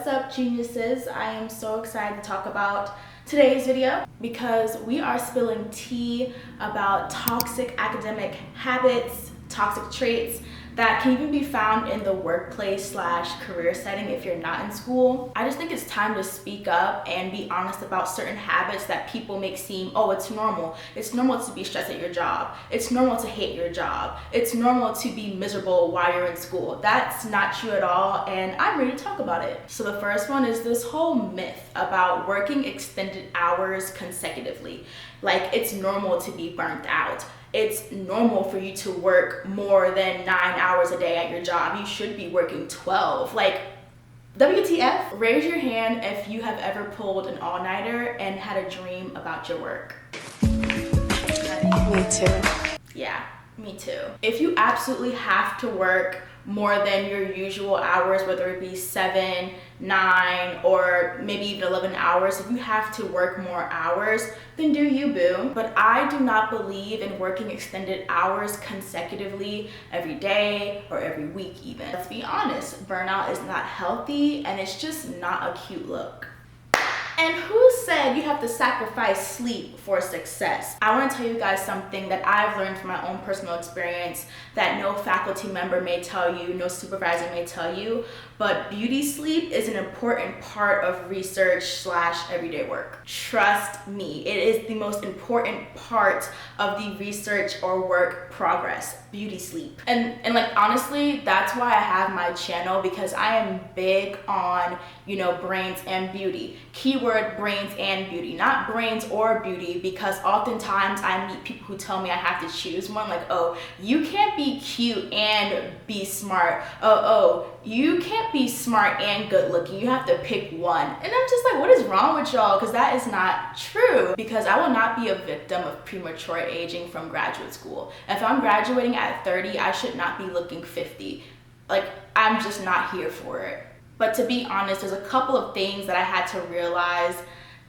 What's up, geniuses? I am so excited to talk about today's video because we are spilling tea about toxic academic habits, toxic traits that can even be found in the workplace / career setting if you're not in school. I just think it's time to speak up and be honest about certain habits that people make seem, oh, it's normal. It's normal to be stressed at your job. It's normal to hate your job. It's normal to be miserable while you're in school. That's not true at all, and I'm ready to talk about it. So the first one is this whole myth about working extended hours consecutively. Like, it's normal to be burnt out. It's normal for you to work more than 9 hours a day at your job. You should be working 12. Like, WTF? Raise your hand if you have ever pulled an all-nighter and had a dream about your work. Me too. Yeah, me too. If you absolutely have to work more than your usual hours, whether it be 7, 9, or maybe even 11 hours, if you have to work more hours, then do you, boo. But I do not believe in working extended hours consecutively every day or every week even. Let's be honest, burnout is not healthy and it's just not a cute look. And who said you have to sacrifice sleep for success? I want to tell you guys something that I've learned from my own personal experience that no faculty member may tell you, no supervisor may tell you, but beauty sleep is an important part of research / everyday work. Trust me, it is the most important part of the research or work progress, beauty sleep. And like, honestly, that's why I have my channel, because I am big on, brains and beauty. Keyword brains and beauty, not brains or beauty, because oftentimes I meet people who tell me I have to choose one. Like, oh, you can't be cute and be smart. Oh, you can't be smart and good looking. You have to pick one. And I'm just like, what is wrong with y'all? Because that is not true. Because I will not be a victim of premature aging from graduate school. If I'm graduating at 30, I should not be looking 50. Like, I'm just not here for it. But to be honest, there's a couple of things that I had to realize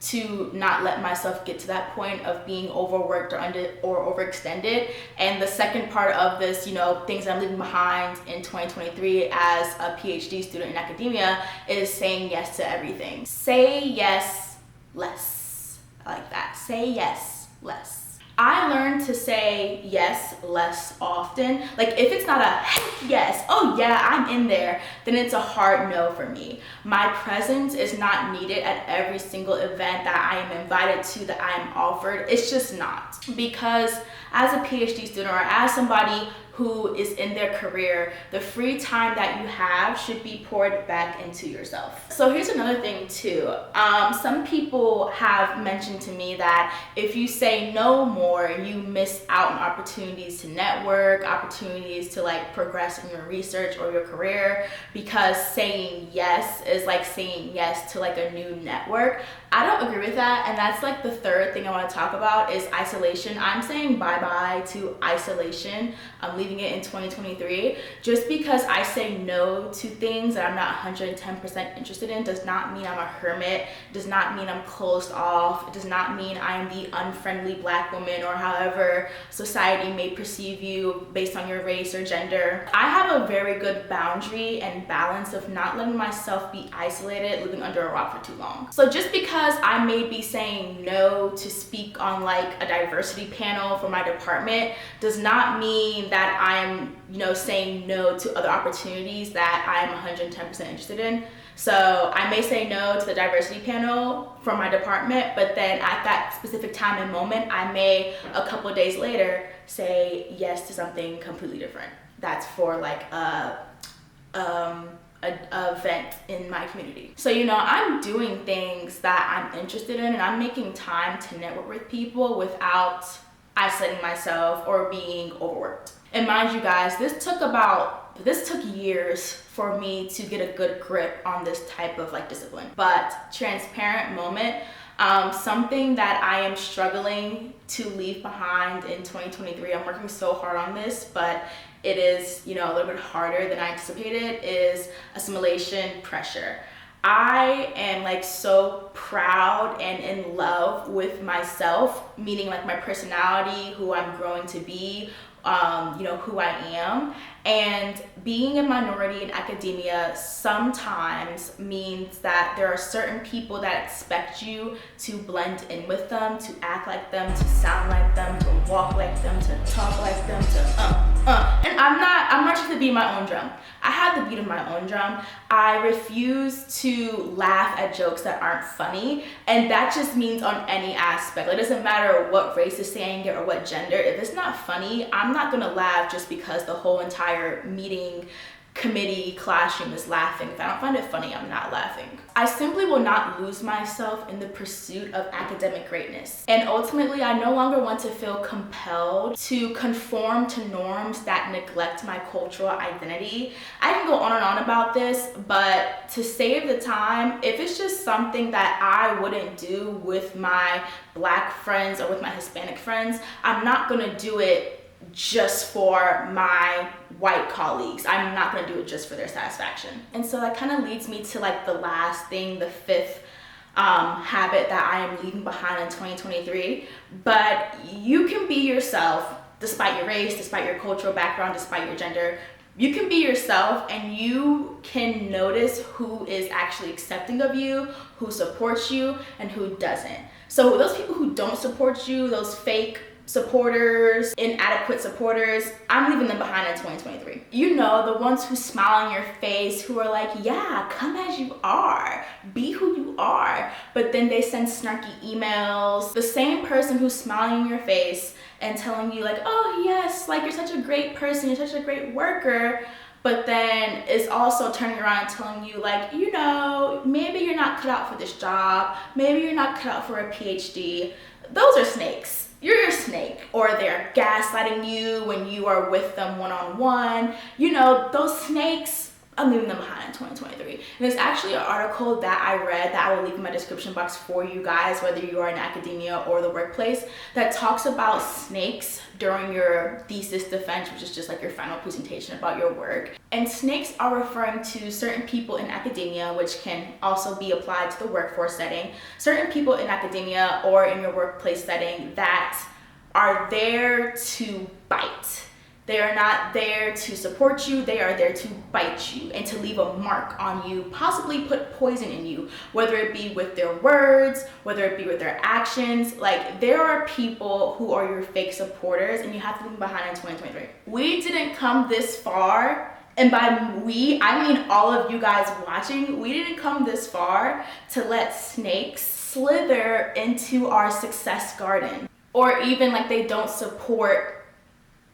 to not let myself get to that point of being overworked or overextended. And the second part of this, things that I'm leaving behind in 2023 as a Ph.D. student in academia, is saying yes to everything. Say yes less. I like that. Say yes less. I learned to say yes less often. Like, if it's not a heck yes, oh yeah, I'm in there, then it's a hard no for me. My presence is not needed at every single event that I am invited to, that I am offered. It's just not. Because as a PhD student, or as somebody who is in their career, the free time that you have should be poured back into yourself. So here's another thing too. Some people have mentioned to me that if you say no more, you miss out on opportunities to network, opportunities to progress in your research or your career, because saying yes is like saying yes to a new network. I don't agree with that, and that's the third thing I want to talk about is isolation. I'm saying bye-bye to isolation. I'm leaving it in 2023. Just because I say no to things that I'm not 110% interested in does not mean I'm a hermit, does not mean I'm closed off, it does not mean I am the unfriendly black woman, or however society may perceive you based on your race or gender. I have a very good boundary and balance of not letting myself be isolated, living under a rock for too long. So just because I may be saying no to speak on a diversity panel for my department does not mean that I'm, saying no to other opportunities that I'm 110% interested in. So I may say no to the diversity panel for my department, but then at that specific time and moment, I may a couple of days later say yes to something completely different. That's for an event in my community. So I'm doing things that I'm interested in, and I'm making time to network with people without isolating myself or being overworked. And mind you guys, this took years for me to get a good grip on this type of discipline. But transparent moment, something that I am struggling to leave behind in 2023, I'm working so hard on this, but it is, a little bit harder than I anticipated, is assimilation pressure. I am so proud and in love with myself, meaning my personality, who I'm growing to be, who I am. And being a minority in academia sometimes means that there are certain people that expect you to blend in with them, to act like them, to sound like them, to walk like them, to talk like them, And I'm not trying to beat my own drum. I have the beat of my own drum. I refuse to laugh at jokes that aren't funny, and that just means on any aspect. It doesn't matter what race is saying it or what gender. If it's not funny, I'm not gonna laugh just because the whole entire meeting, committee, classroom is laughing. If I don't find it funny, I'm not laughing. I simply will not lose myself in the pursuit of academic greatness. And ultimately, I no longer want to feel compelled to conform to norms that neglect my cultural identity. I can go on and on about this, but to save the time, if it's just something that I wouldn't do with my Black friends or with my Hispanic friends, I'm not gonna do it just for my white colleagues. I'm not gonna do it just for their satisfaction. And so that kind of leads me to like the last thing, the fifth habit that I am leaving behind in 2023. But you can be yourself despite your race, despite your cultural background, despite your gender. You can be yourself, and you can notice who is actually accepting of you, who supports you, and who doesn't. So those people who don't support you, those fake supporters, inadequate supporters, I'm leaving them behind in 2023. You know, the ones who smile in your face, who are like, yeah, come as you are, be who you are, but then they send snarky emails. The same person who's smiling in your face and telling you like, oh yes, like you're such a great person, you're such a great worker, but then is also turning around and telling you like, you know, maybe you're not cut out for this job, maybe you're not cut out for a PhD. Those are snakes. You're a snake. Or they're gaslighting you when you are with them one-on-one. You know, those snakes, I'm leaving them behind in 2023. And there's actually an article that I read that I will leave in my description box for you guys, whether you are in academia or the workplace, that talks about snakes during your thesis defense, which is just like your final presentation about your work. And snakes are referring to certain people in academia, which can also be applied to the workforce setting, certain people in academia or in your workplace setting that are there to bite. They are not there to support you, they are there to bite you and to leave a mark on you, possibly put poison in you, whether it be with their words, whether it be with their actions. Like, there are people who are your fake supporters, and you have to leave them behind in 2023. We didn't come this far, and by we, I mean all of you guys watching, we didn't come this far to let snakes slither into our success garden, or even like they don't support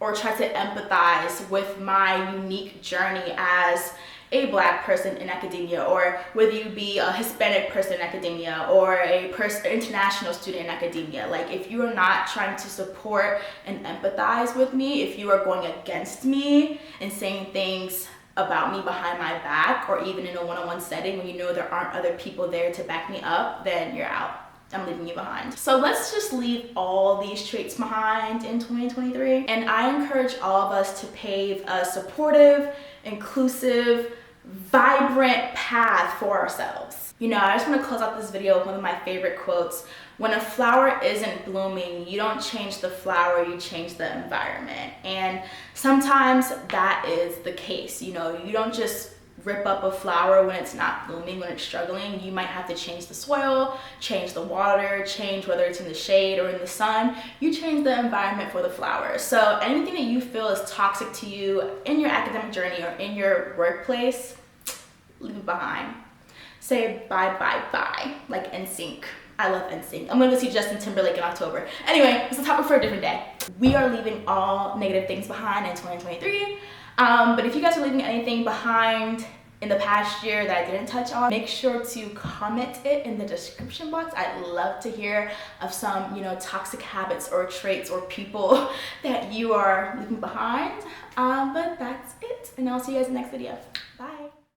or try to empathize with my unique journey as a Black person in academia, or whether you be a Hispanic person in academia or an international student in academia. Like, if you are not trying to support and empathize with me, if you are going against me and saying things about me behind my back, or even in a one-on-one setting when you know there aren't other people there to back me up, then you're out. I'm leaving you behind. So let's just leave all these traits behind in 2023. And I encourage all of us to pave a supportive, inclusive, vibrant path for ourselves. You know, I just want to close out this video with one of my favorite quotes. When a flower isn't blooming, you don't change the flower, you change the environment. And sometimes that is the case. You know, you don't just rip up a flower when it's not blooming, when it's struggling. You might have to change the soil, change the water, change whether it's in the shade or in the sun. You change the environment for the flower. So anything that you feel is toxic to you in your academic journey or in your workplace, leave it behind. Say bye, bye, bye, like NSYNC. I love NSYNC. I'm gonna go see Justin Timberlake in October. Anyway, it's a topic for a different day. We are leaving all negative things behind in 2023. But if you guys are leaving anything behind in the past year that I didn't touch on, make sure to comment it in the description box. I'd love to hear of some, you know, toxic habits or traits or people that you are leaving behind. But that's it, and I'll see you guys in the next video. Bye.